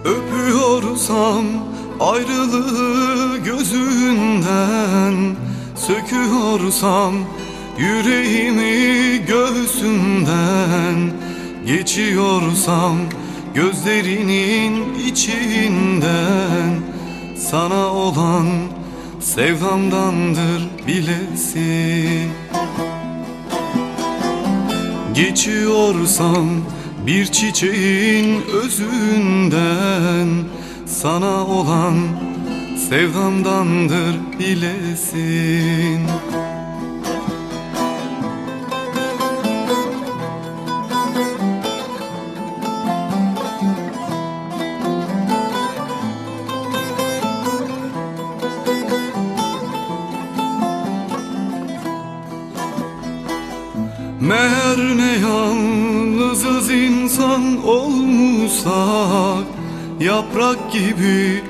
Öpüyorsam ayrılığı gözünden, söküyorsam yüreğimi göğsünden, geçiyorsam gözlerinin içinden, sana olan sevdamdandır bilesin. Geçiyorsam bir çiçeğin özünden, sana olan sevdamdandır bilesin. Meğer ne yalnızız insan olmuşsak, yaprak gibi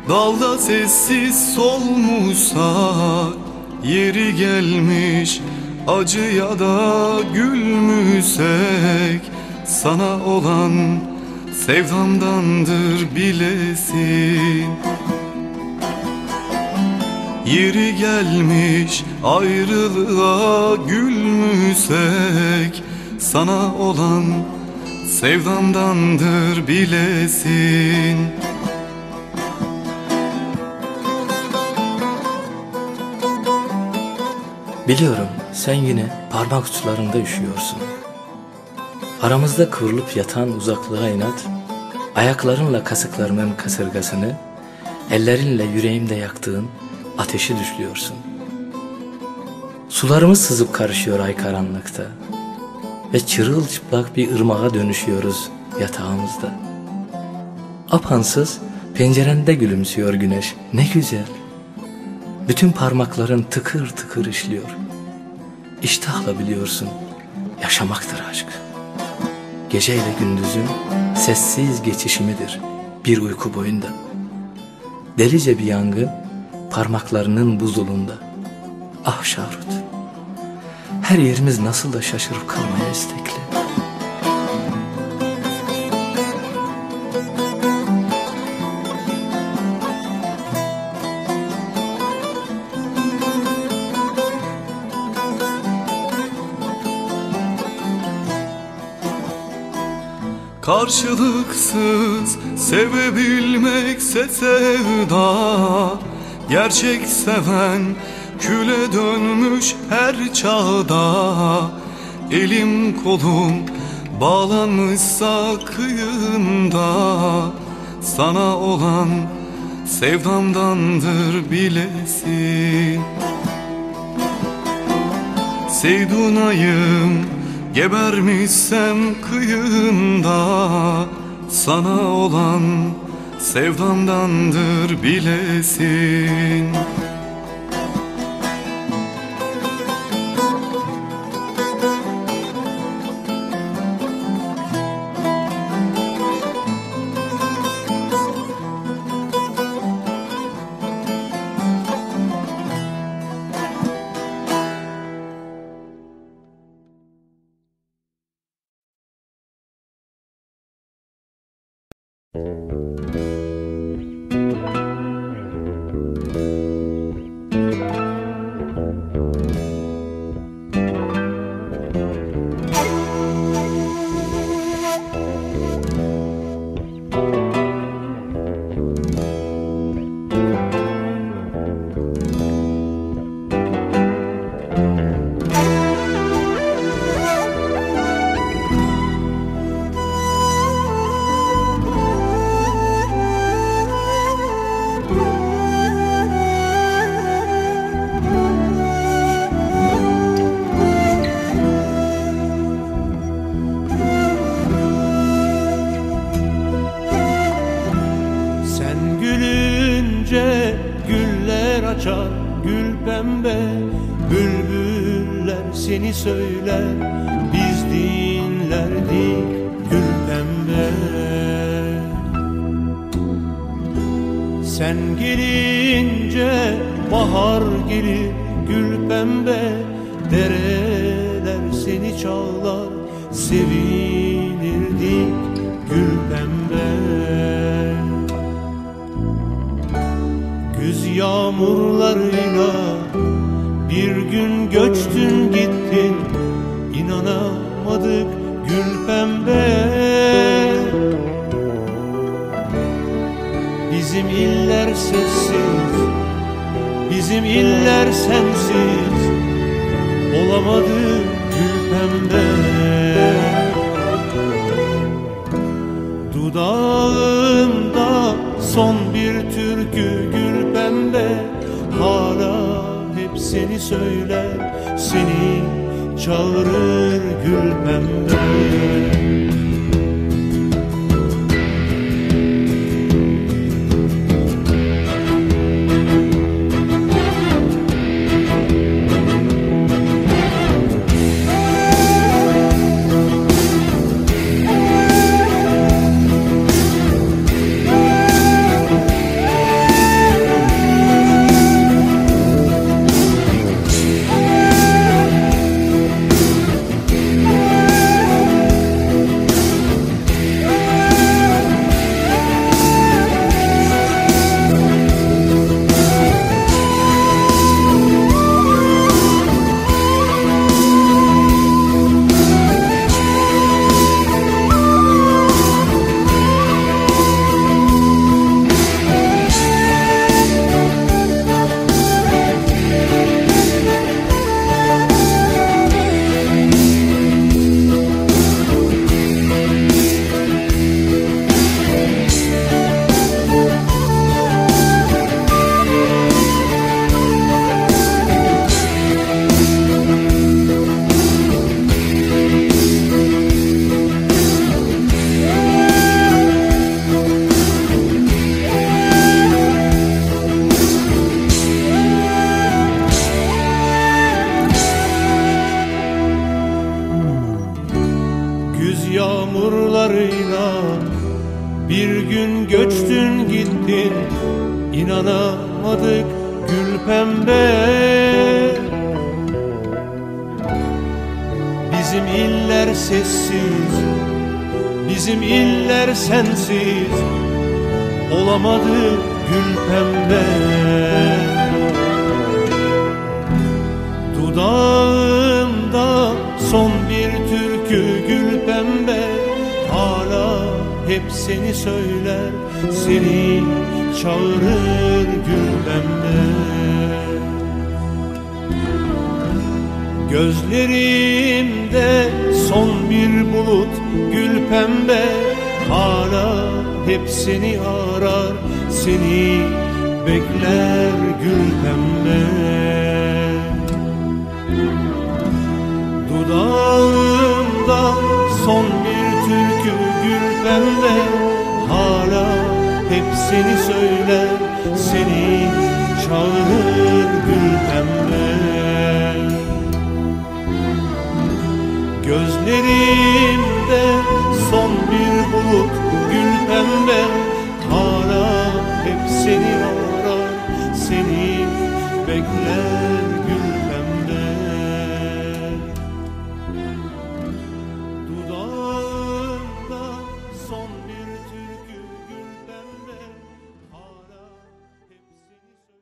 dalda sessiz solmuşsak, yeri gelmiş acıya da gülmüşsek, sana olan sevdamdandır bilesin. Yeri gelmiş ayrılığa gülmüşsek, sana olan sevdamdandır bilesin. Biliyorum sen yine parmak uçlarında üşüyorsun. Aramızda kıvrılıp yatan uzaklığa inat, ayaklarınla kasıklarımın kasırgasını, ellerinle yüreğimde yaktığın ateşi düşlüyorsun. Sularımız sızıp karışıyor ay karanlıkta ve çırılçıplak bir ırmağa dönüşüyoruz yatağımızda. Apansız pencerende gülümsüyor güneş, ne güzel. Bütün parmakların tıkır tıkır işliyor. İştahla biliyorsun, yaşamaktır aşk. Geceyle gündüzün sessiz geçişimidir bir uyku boyunda. Delice bir yangın parmaklarının buzulunda. Ah Şahrut, her yerimiz nasıl da şaşırıp kalmaya istekli. Karşılıksız sevebilmekse sevda, gerçek seven küle dönmüş her çağda. Elim kolum bağlanmışsa kıyında, sana olan sevdamdandır bilesin. Seydunayım gebermişsem kıyında, sana olan sevdamdandır bilesin. Güller açar gül pembe, bülbüller seni söyler, biz dinlerdik gül pembe. Sen gelince bahar gelir gül pembe, dereler seni çağlar, sevinirdik gül pembe. yağmurlarıyla bir gün göçtün gittin, inanamadık gül pembe. Bizim iller sessiz, bizim iller sensiz, olamadı gül pembe. Dudağımda son bir türkü gül pembe, hala hep seni söyler, seni çağırır gül pembe. Yağmurlarıyla bir gün göçtün gittin, inanamadık gül pembe. Bizim iller sessiz, bizim iller sensiz, olamadı gül pembe. Dudağımda son bir türkü gül pembe, hala hep seni söyler, seni çağırır gül pembe. Gözlerimde son bir bulut gül pembe, hala hep seni arar, seni bekler gül pembe. Dudağımda son bir türkü gül pembe, hala hep seni söyler, seni çağırır gül pembe. Gözlerimde son bir bulut gül pembe, hala hep seni arar, seni bekler gül pembe. Dudağımda son bir türkü gül pembe, hala hep seni söyler.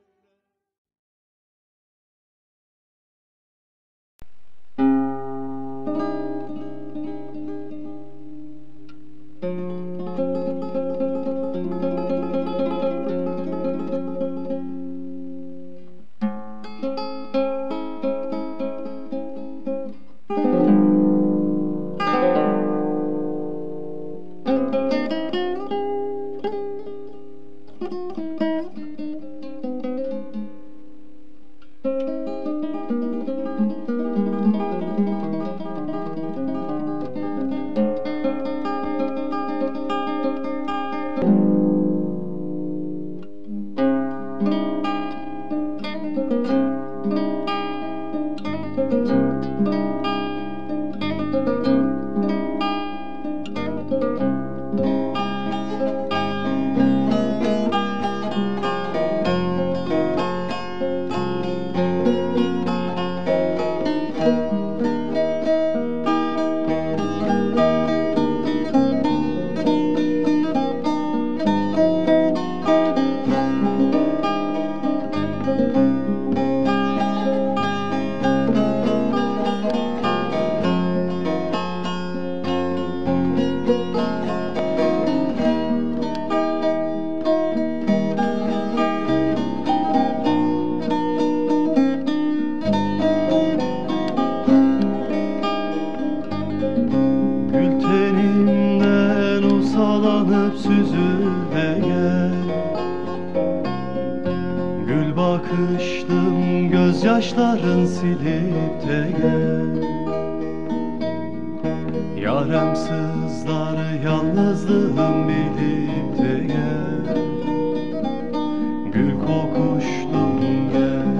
sallanıp süzül de gel. Gül bakışlım gözyaşların silip de gel. Yarem sızlar yalnızlığım bilip de gel. Gül kokuşlum gel.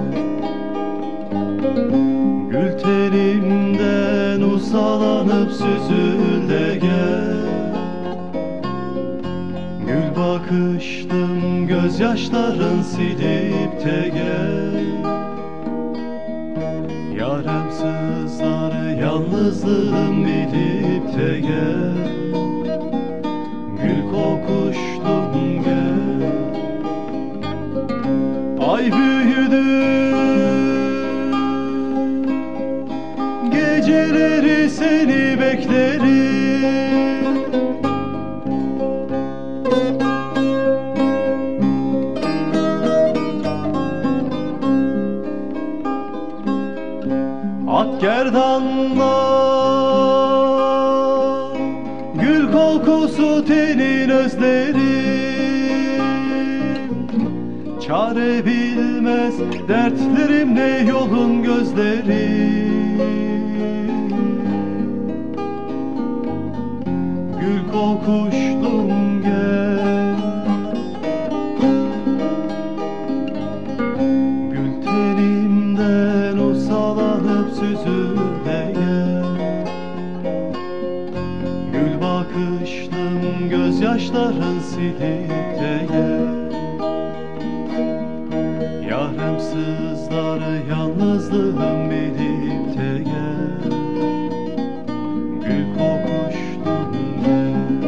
Gül telimden uzalanıp süzül de gel. Gül bakışlım gözyaşların silip de gel. Yarem sızlar yalnızlığım bilip de gel. Gül kokuşlum gel. Ay büyüdü, geceleri seni beklerim. At gerdanla, gül kokusu tenin özleri. Çare bilmez dertlerim ne yolun gözleri. Gül kokuşlum gel. Gül tenimden uzalanıp süzül de gel. Gül bakışlım gözyaşların silip de gel. Yarem sızlar yalnızlığım bilip de gel. Gül kokuşlum gel.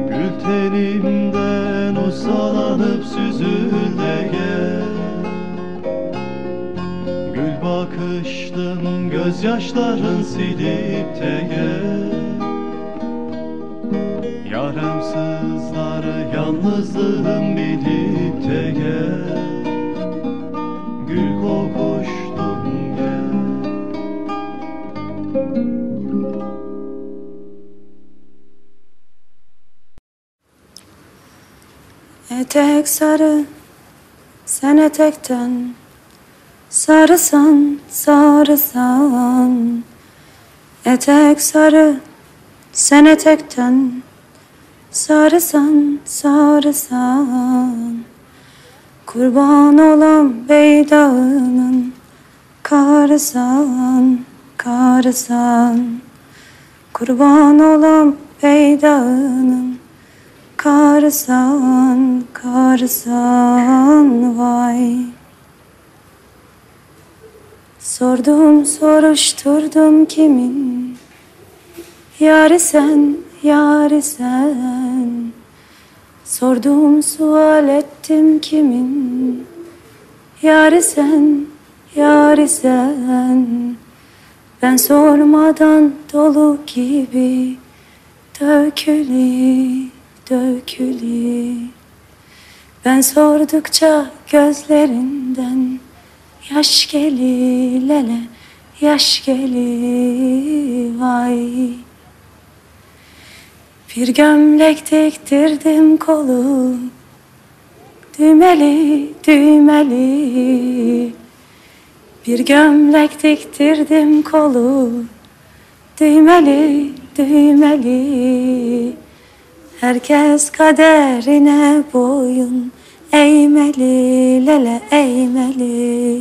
Gül tenimden uzalanıp süzül de gel. Gül bakışlım gözyaşların silip de gel. Yarem sızlar yalnızlığım bilip de gel. Gül kokuşlum gel. Etek sarı, sen etekten sarısan, sarısan. Etek sarı, sen etekten sarısan, sarısan. Kurban olan beydağının karısan, karısan. Kurban olan beydağının karısan, karısan vay. Sordum, soruşturdum kimin yâri sen, yâri sen. Sordum, sual ettim kimin yâri sen, yâri sen. Ben sormadan dolu gibi dökülü, dökülü. Ben sordukça gözlerinden yaş geli lele, yaş geli vay. Bir gömlek diktirdim kolu, düğmeli, düğmeli. Bir gömlek diktirdim kolu, düğmeli, düğmeli. Herkes kaderine boyun eğmeli lele, eğmeli.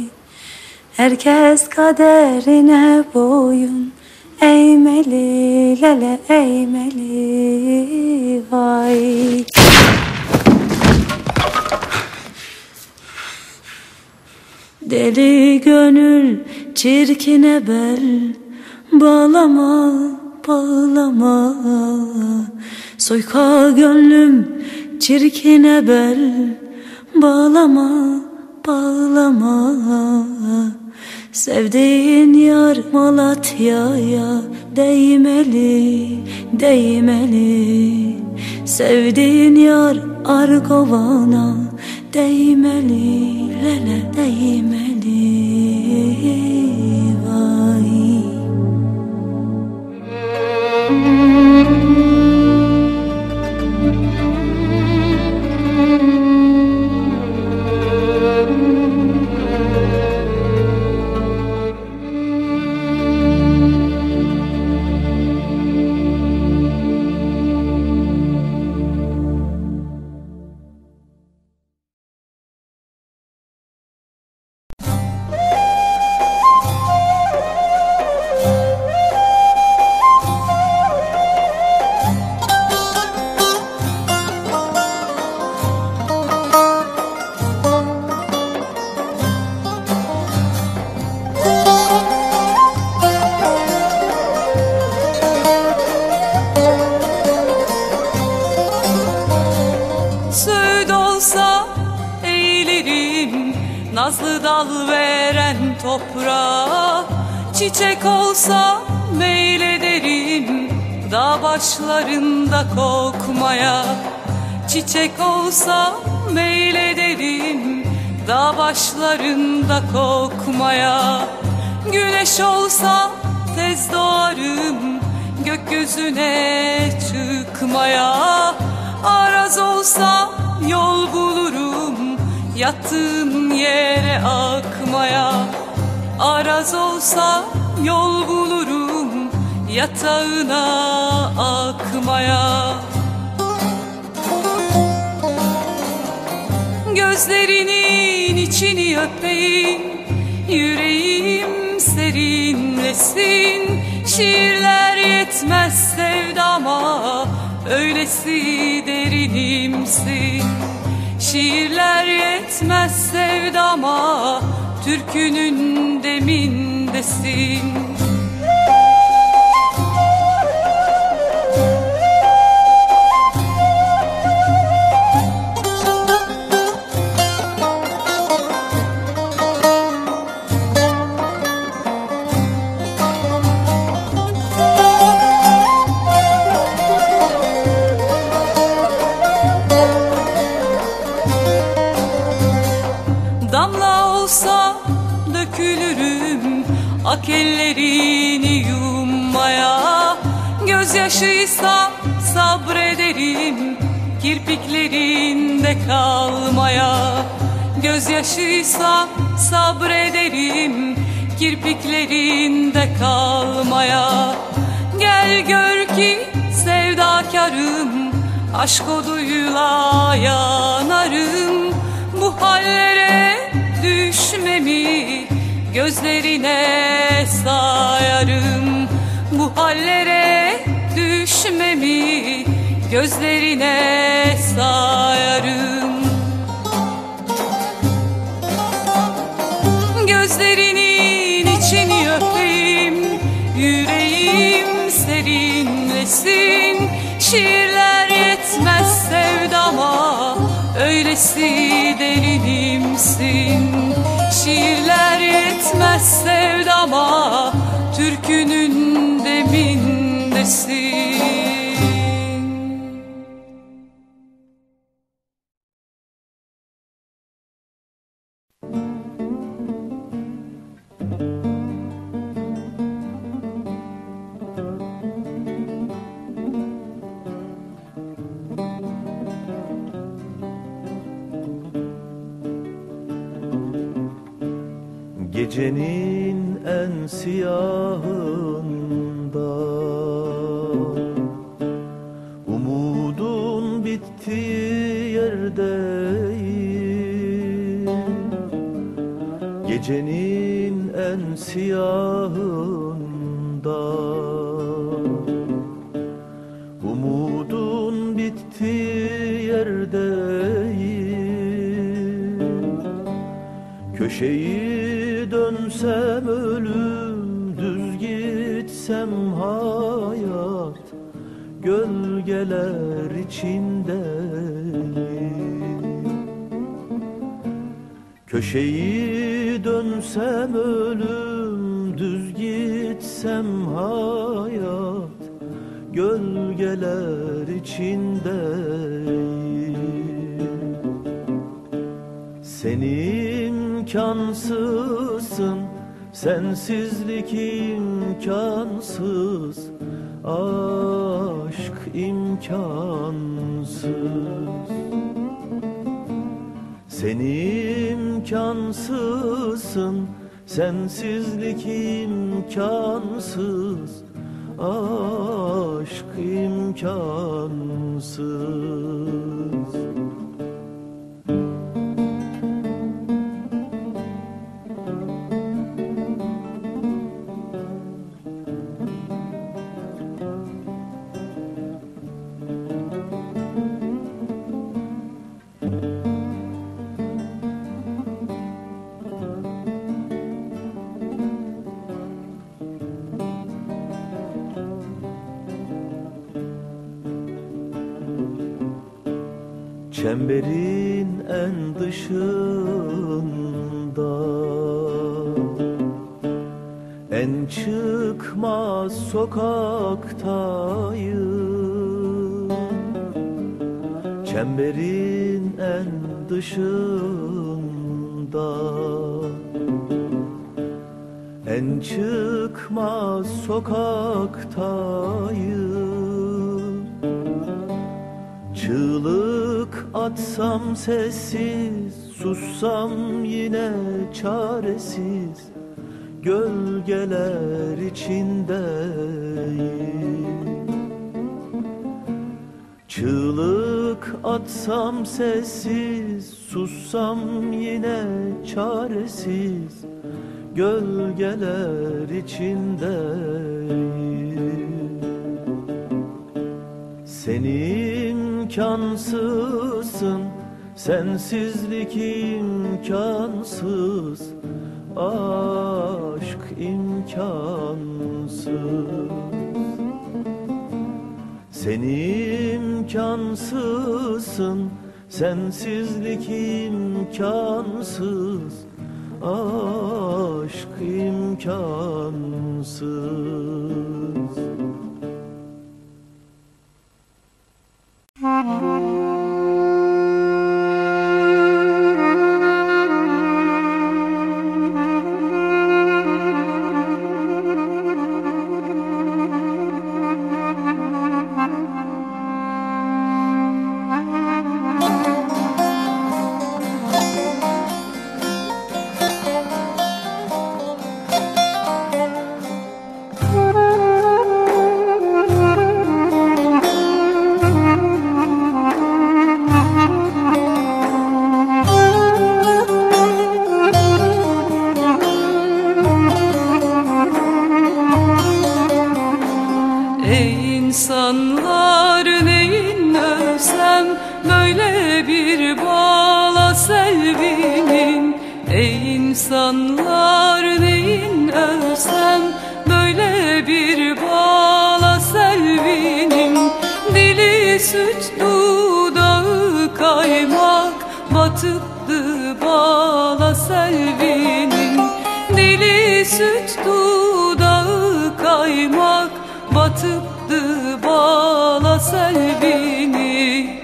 Herkes kaderine boyun eğmeli lele, eğmeli vay. Deli gönül çirkine bel bağlama, bağlama. Soyka gönlüm çirkine bel bağlama, bağlama. Sevdiğin yar Malatya'ya değmeli, değmeli. Sevdiğin yar Argovan'a değmeli, lele değmeli vay. Nazlı dal veren toprağa, çiçek olsa meylederim dağ başlarında kokmaya. Çiçek olsa meylederim dağ başlarında kokmaya. Güneş olsa tez doğarım gökyüzüne çıkmaya. Araz olsa yol bulurum yattığım yere akmaya. Araz olsa yol bulurum yatağına akmaya. Gözlerinin içini öpeyim, yüreğim serinlesin. Şiirler yetmez sevdama, öylesi derinimsin. Şiirler yetmez sevdama, türkünün demindesin. Damla olsa dökülürüm ak ellerini yummaya. Gözyaşıysa sabrederim kirpiklerinde kalmaya. Gözyaşıysa sabrederim kirpiklerinde kalmaya. Gel gör ki sevdakarım, aşk oduyla yanarım. Bu hallere düşmemi gözlerine sayarım. Bu hallere düşmemi gözlerine sayarım. Gözlerinin içini öpeyim, yüreğim serinlesin. Şiirler yetmez sevdama, öylesi derinimsin. Şiirler yetmez sevdama, türkünün demindesin. Gecenin en siyahında umudun bittiği yerdeyim. Gecenin en siyahında umudun bittiği yerdeyim. Köşeyi dönsem ölüm, düz gitsem hayat, gölgeler içindeyim. Köşeyi dönsem ölüm, düz gitsem hayat, gölgeler içindeyim. Sen imkansızsın, sensizlik imkansız, aşk imkansız. Sen imkansızsın, sensizlik imkansız, aşk imkansız. çemberin en dışında, en çıkmaz sokaktayım. Çemberin en dışında, en çıkmaz sokaktayım. Çığlık atsam sessiz, sussam yine çaresiz, gölgeler içindeyim. Çığlık atsam sessiz, sussam yine çaresiz, gölgeler içindeyim. Sen imkansızsın, sensizlik imkansız, aşk imkansız. Sen imkansızsın, sensizlik imkansız, aşk imkansız. Ey insanlar, neyin ölsem böyle bir bağla selvinin. Ey insanlar, neyin ölsem böyle bir bağla selvinin. Dili süt, dudağı kaymak, batıplı bağla selvinin. Dili süt, dudağı kaymak, batıptı bağla selvini.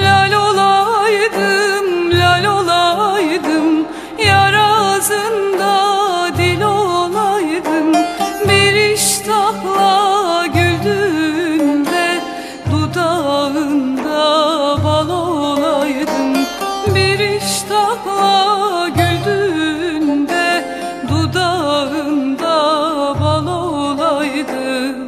Lal olaydım, lal olaydım, yar ağzında dil olaydım. Bir iştahla güldüğünde dudağında bal olaydım. Bir iştahla güldüğünde dudağında bal olaydım.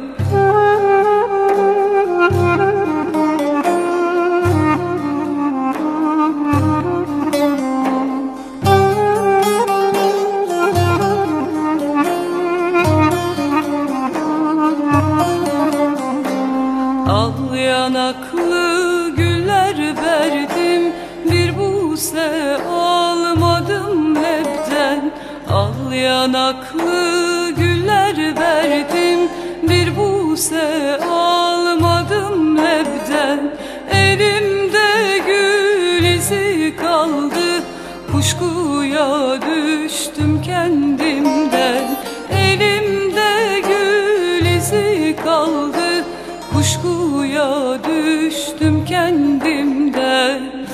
Al yanaklı güller verdim, bir buse almadım hepten. Al yanaklı güller verdim, bir buse almadım hepten. Elimde gül izi kaldı, kuşkuya düştüm kendimden. Elimde gül izi kaldı, kuşkuya düştüm kendimden.